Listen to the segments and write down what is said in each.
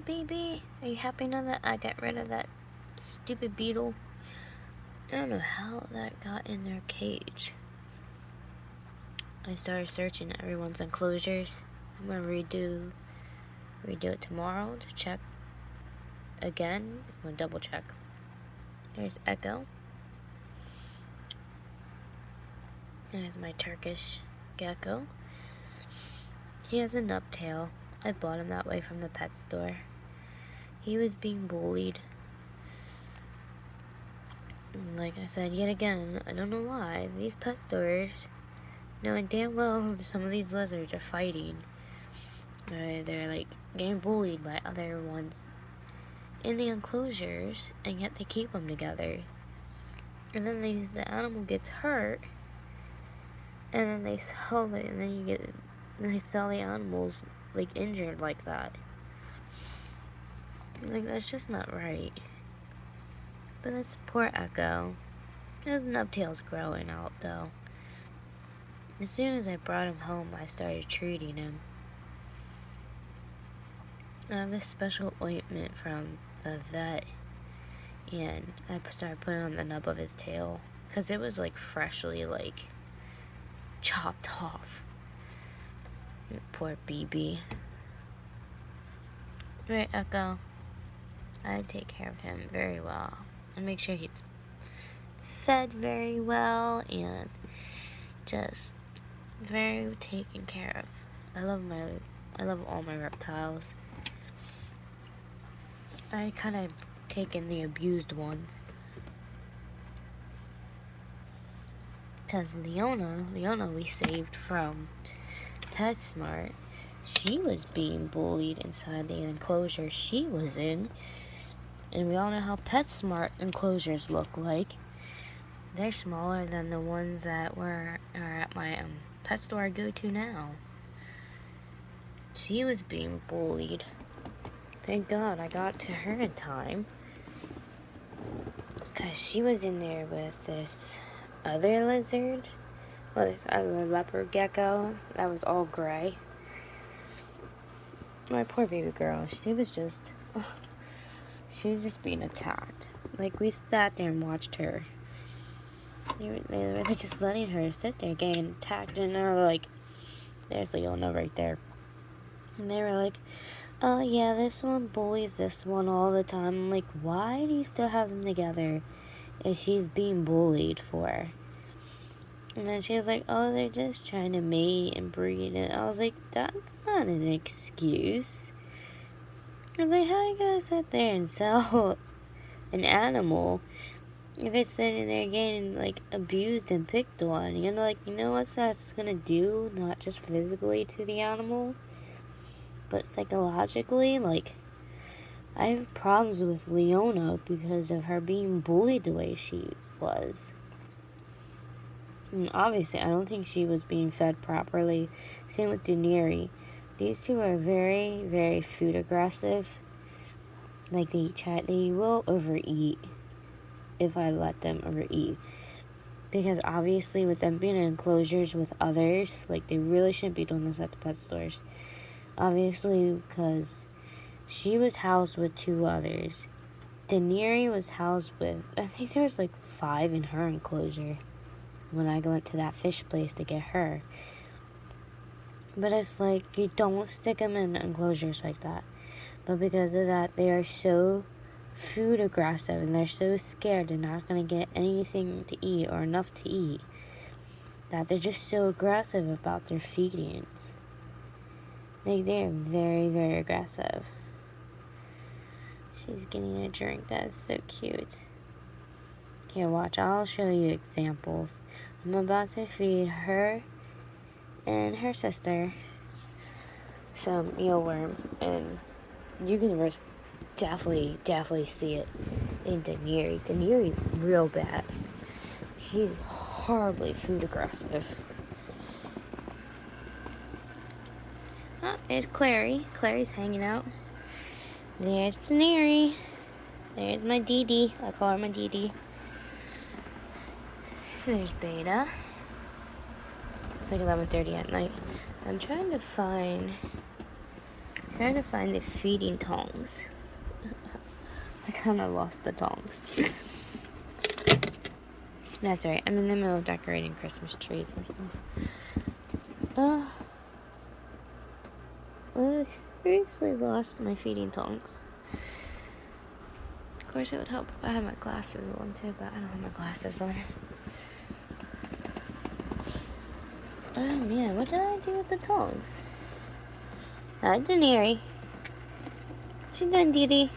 baby? Are you happy now that I got rid of that stupid beetle? I don't know how that got in their cage. I started searching everyone's enclosures. I'm gonna redo it tomorrow to check again. I'm gonna double check. There's Echo. There's my Turkish gecko. He has a nubtail. I bought him that way from the pet store. He was being bullied. And like I said, yet again, I don't know why, these pet stores, knowing damn well some of these lizards are fighting. They're like getting bullied by other ones in the enclosures, and yet they keep them together. And then the animal gets hurt, and then they sell it, and then they sell the animals like injured like that. Like, that's just not right. But this poor Echo, his nubtail's growing out though. As soon as I brought him home, I started treating him. I have this special ointment from the vet, and I started putting on the nub of his tail because it was like freshly like chopped off. Poor BB. Right, Echo. I take care of him very well. I make sure he's fed very well and just very taken care of. I love all my reptiles. I kind of taken the abused ones. Because Leona we saved from PetSmart. She was being bullied inside the enclosure she was in. And we all know how PetSmart enclosures look like. They're smaller than the ones that are at my pet store I go to now. She was being bullied. Thank God I got to her in time. Because she was in there with this other lizard. Well, this other leopard gecko that was all gray. My poor baby girl, she was just being attacked. Like, we sat there and watched her. They were just letting her sit there getting attacked, and they were like, there's Leona right there. And they were like, oh yeah, this one bullies this one all the time. I'm like, why do you still have them together if she's being bullied for? And then she was like, oh, they're just trying to mate and breed. And I was like, that's not an excuse. I was like, how you gonna sit there and sell an animal if it's sitting there getting like abused and picked on? You're like, you know what that's gonna do? Not just physically to the animal, but psychologically. Like, I have problems with Leona because of her being bullied the way she was. And obviously, I don't think she was being fed properly. Same with Daenerys. These two are very, very food aggressive. Like, they will overeat if I let them overeat. Because obviously, with them being in enclosures with others, like, they really shouldn't be doing this at the pet stores. Obviously, because she was housed with 2 others. Daenerys was housed with, I think there was like 5 in her enclosure when I went to that fish place to get her. But it's like, you don't stick them in enclosures like that. But because of that, they are so food aggressive and they're so scared they're not going to get anything to eat or enough to eat, that they're just so aggressive about their feedings. Like, they're very, very aggressive. She's getting a drink. That's so cute. Here, watch. I'll show you examples. I'm about to feed her and her sister some mealworms, and you can definitely see it in Daenerys. Daenerys real bad. She's horribly food aggressive. Oh, there's Clary. Clary's hanging out. There's Daenerys. There's my Dee. I call her my Dee. There's Beta. It's like 11:30 at night. I'm trying to find Trying to find the feeding tongs. I kind of lost the tongs. That's right. I'm in the middle of decorating Christmas trees and stuff. I seriously lost my feeding tongs. Of course, it would help if I had my glasses on too, but I don't have my glasses on. Oh man, what did I do with the tongs? Hi, Daenerys. What you done, Dee?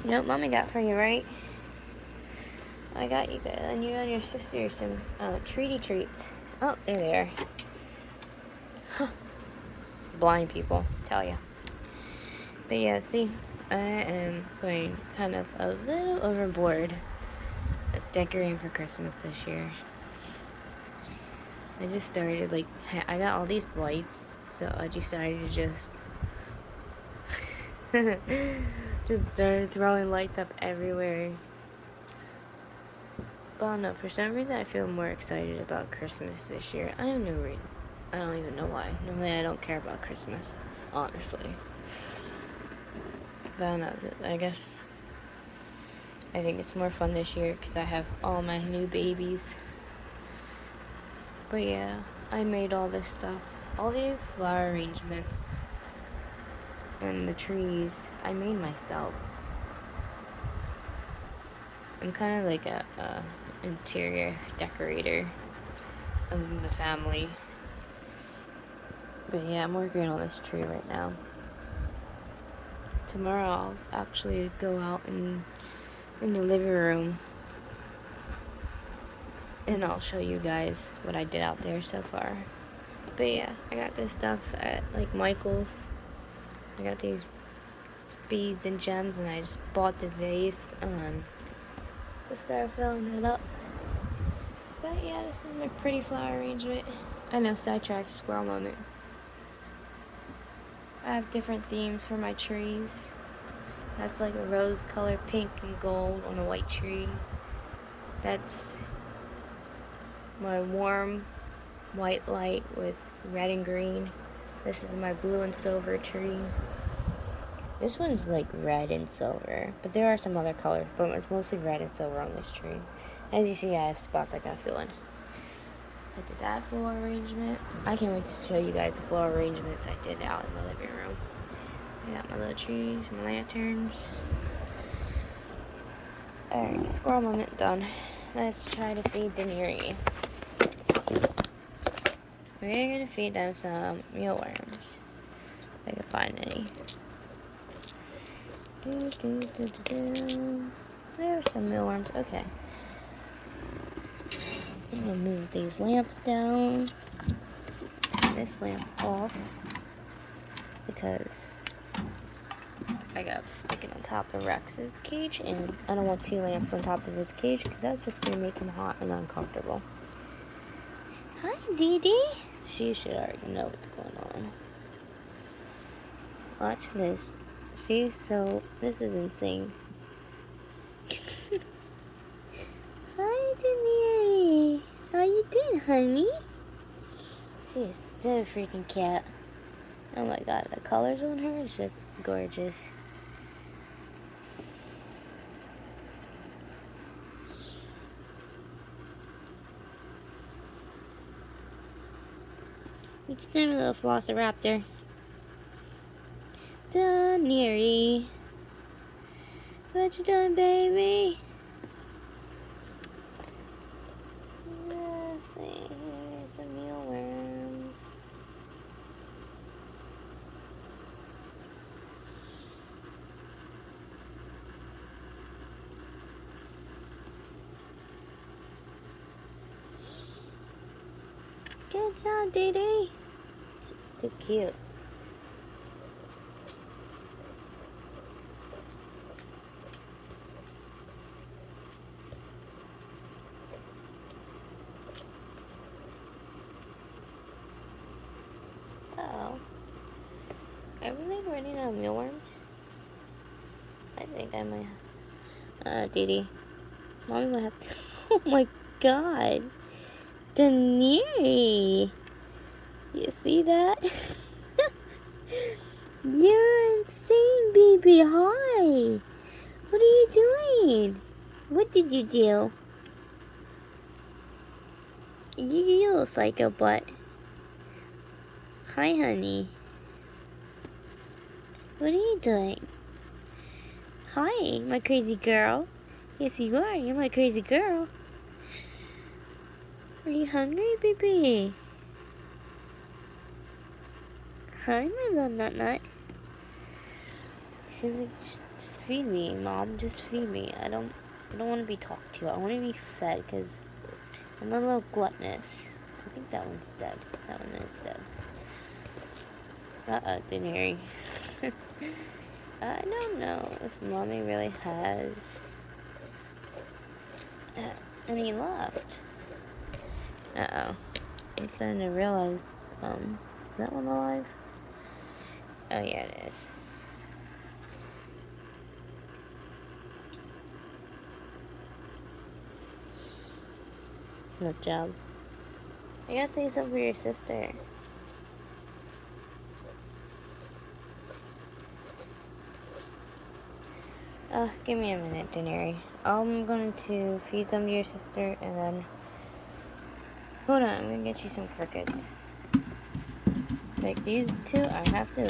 You know what Mommy got for you, right? I got you and you and your sister some treaty treats. Oh, there they are. Huh. Blind people, tell ya. But yeah, see, I am going kind of a little overboard with decorating for Christmas this year. I just started, like, I got all these lights, so I decided to just started throwing lights up everywhere. But I don't know, for some reason I feel more excited about Christmas this year. I have no reason. I don't even know why. Normally I don't care about Christmas, honestly. But I don't know, I guess I think it's more fun this year because I have all my new babies. But yeah, I made all this stuff. All these flower arrangements and the trees, I made myself. I'm kind of like a interior decorator of the family. But yeah, I'm working on this tree right now. Tomorrow I'll actually go out in the living room and I'll show you guys what I did out there so far. But yeah, I got this stuff at like Michael's. I got these beads and gems and I just bought the vase and just started filling it up. But yeah, this is my pretty flower arrangement. I know, sidetracked, squirrel moment. I have different themes for my trees. That's like a rose color, pink and gold on a white tree. That's my warm white light with red and green. This is my blue and silver tree. This one's like red and silver, but there are some other colors, but it's mostly red and silver on this tree. As you see, I have spots I gotta fill in. I did that floral arrangement. I can't wait to show you guys the floral arrangements I did out in the living room. I got my little trees, my lanterns. Alright, squirrel moment done. Let's try to feed Daenerys. We're gonna feed them some mealworms. If I can find any. There's some mealworms. Okay. I'm gonna move these lamps down. Turn this lamp off because I got to stick it on top of Rex's cage, and I don't want two lamps on top of his cage because that's just gonna make him hot and uncomfortable. Hi, Dee Dee. She should already know what's going on. Watch this. This is insane. Hi, Daenerys. How you doing, honey? She is so freaking cute. Oh my god, the colors on her is just gorgeous. It's time, a little Velociraptor. Daenerys. What you doing, baby? Let's see, here's some mealworms. Good job, Dee Dee. She's too cute. Oh. Are we like running out of mealworms? I think I might have. Dee Dee. Mommy might have to. Oh my god. Daenerys. You see that? You're insane, baby. Hi. What are you doing? What did you do? You little psycho butt. Hi, honey. What are you doing? Hi, my crazy girl. Yes, you are. You're my crazy girl. Are you hungry, baby? Hi, my little nut. She's like, just feed me, Mom. Just feed me. I don't want to be talked to. I want to be fed because I'm a little gluttonous. I think that one's dead. That one is dead. Didn't hear you. I don't know if Mommy really has any left. I'm starting to realize, is that one alive? Oh yeah, it is. Good job. I gotta say something for your sister. Give me a minute, Daenerys. I'm going to feed some to your sister, and then... Hold on, I'm gonna get you some crickets. Like, these two, I have to,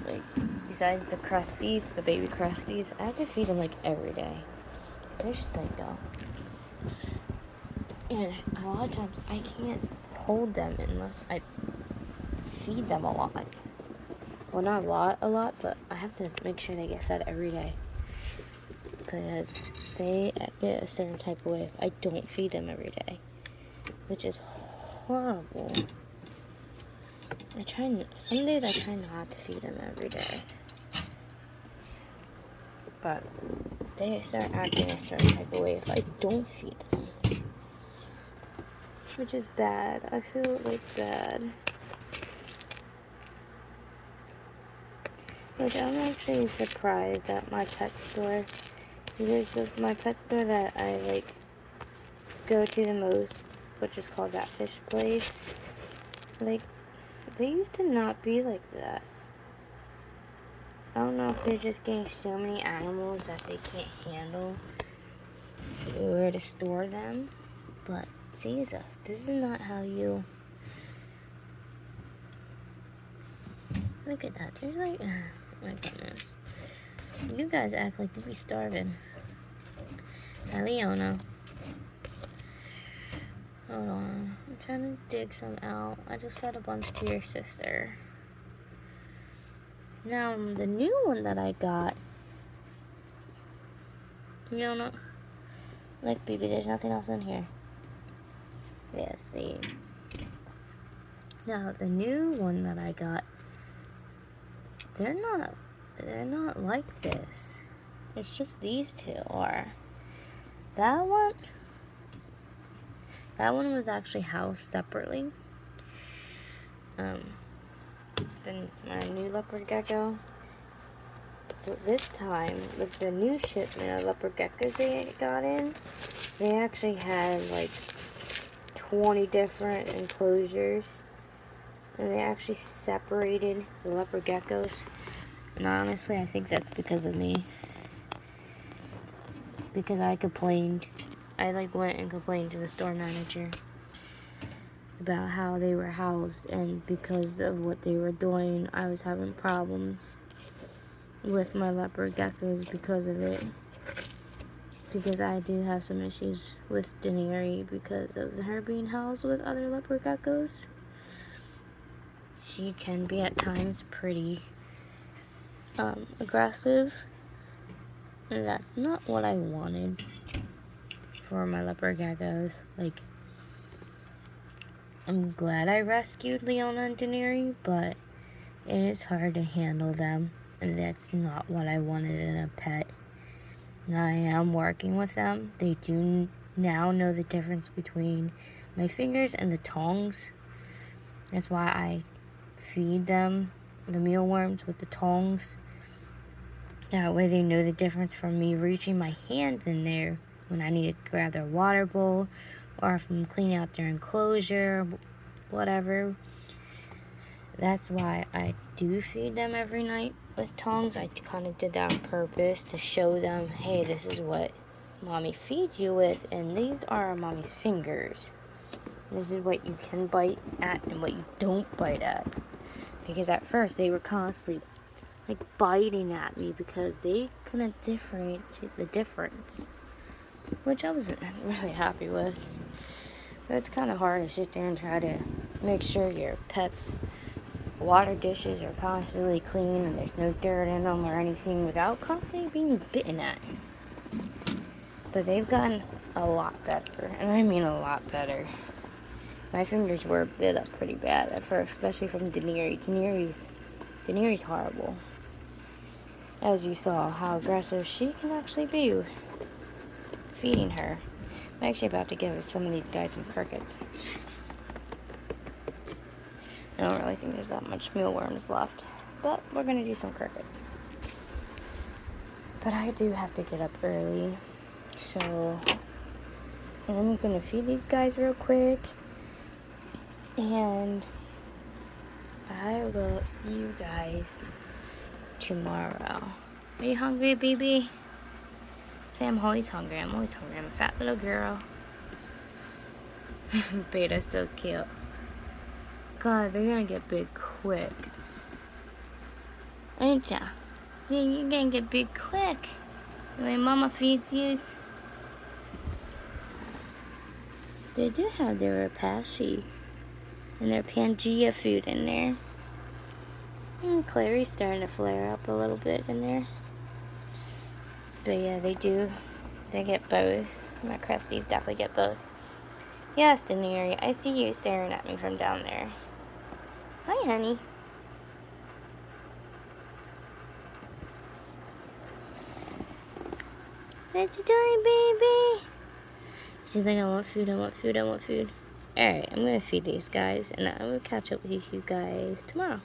like, besides the crusties, the baby crusties, I have to feed them, like, every day. Because they're psycho. And a lot of times, I can't hold them unless I feed them a lot. Well, not a lot, but I have to make sure they get fed every day. Because they get a certain type of way if I don't feed them every day. Which is horrible. Some days I try not to feed them every day. But they start acting a certain type of way if I don't feed them. Which is bad. I feel like bad. Which I'm actually surprised at my pet store. Because my pet store that I like go to the most, which is called That Fish Place, like, they used to not be like this. I don't know if they're just getting so many animals that they can't handle where to store them, but Jesus, this is not how you... Look at that, there's like, oh my goodness. You guys act like you be starving. Hi, Leona. Hold on. I'm trying to dig some out. I just fed a bunch to your sister. Now, the new one that I got. Leona. Look, baby, there's nothing else in here. Yeah, see. Now, the new one that I got. They're not like this. It's just these two, or that one was actually housed separately. Then my new leopard gecko. But this time, with the new shipment of leopard geckos they got in, they actually had like 20 different enclosures. And they actually separated the leopard geckos. And honestly, I think that's because of me. Because I complained. I went and complained to the store manager about how they were housed. And because of what they were doing, I was having problems with my leopard geckos because of it. Because I do have some issues with Daenerys because of her being housed with other leopard geckos. She can be at times pretty aggressive, and that's not what I wanted for my leopard geckos. Like, I'm glad I rescued Leona and Daenerys, but it is hard to handle them, and that's not what I wanted in a pet. Now I am working with them. They do now know the difference between my fingers and the tongs. That's why I feed them the mealworms with the tongs. That way they know the difference from me reaching my hands in there when I need to grab their water bowl, or if I'm cleaning out their enclosure, whatever. That's why I do feed them every night with tongs. I kind of did that on purpose to show them, hey, this is what mommy feeds you with, and these are mommy's fingers. This is what you can bite at and what you don't bite at. Because at first they were constantly like biting at me because they couldn't differentiate the difference, which I wasn't really happy with. But it's kind of hard to sit there and try to make sure your pet's water dishes are constantly clean and there's no dirt in them or anything without constantly being bitten at. But they've gotten a lot better, and I mean a lot better. My fingers were bit up pretty bad at first, especially from Daenerys horrible. As you saw how aggressive she can actually be feeding her. I'm actually about to give some of these guys some crickets. I don't really think there's that much mealworms left, but we're going to do some crickets. But I do have to get up early, so I'm going to feed these guys real quick, and I will see you guys tomorrow. Are you hungry, baby? Say, I'm always hungry. I'm always hungry. I'm a fat little girl. Beta's so cute. God, they're gonna get big quick. Ain't ya? Yeah, you're gonna get big quick. The way Mama feeds you. They do have their Rapashi and their Pangea food in there. And Clary's starting to flare up a little bit in there. But yeah, they do. They get both. My Crusties definitely get both. Yes, Daenerys, I see you staring at me from down there. Hi, honey. What you doing, baby? She's like, I want food, I want food, I want food. Alright, I'm gonna feed these guys, and I will catch up with you guys tomorrow.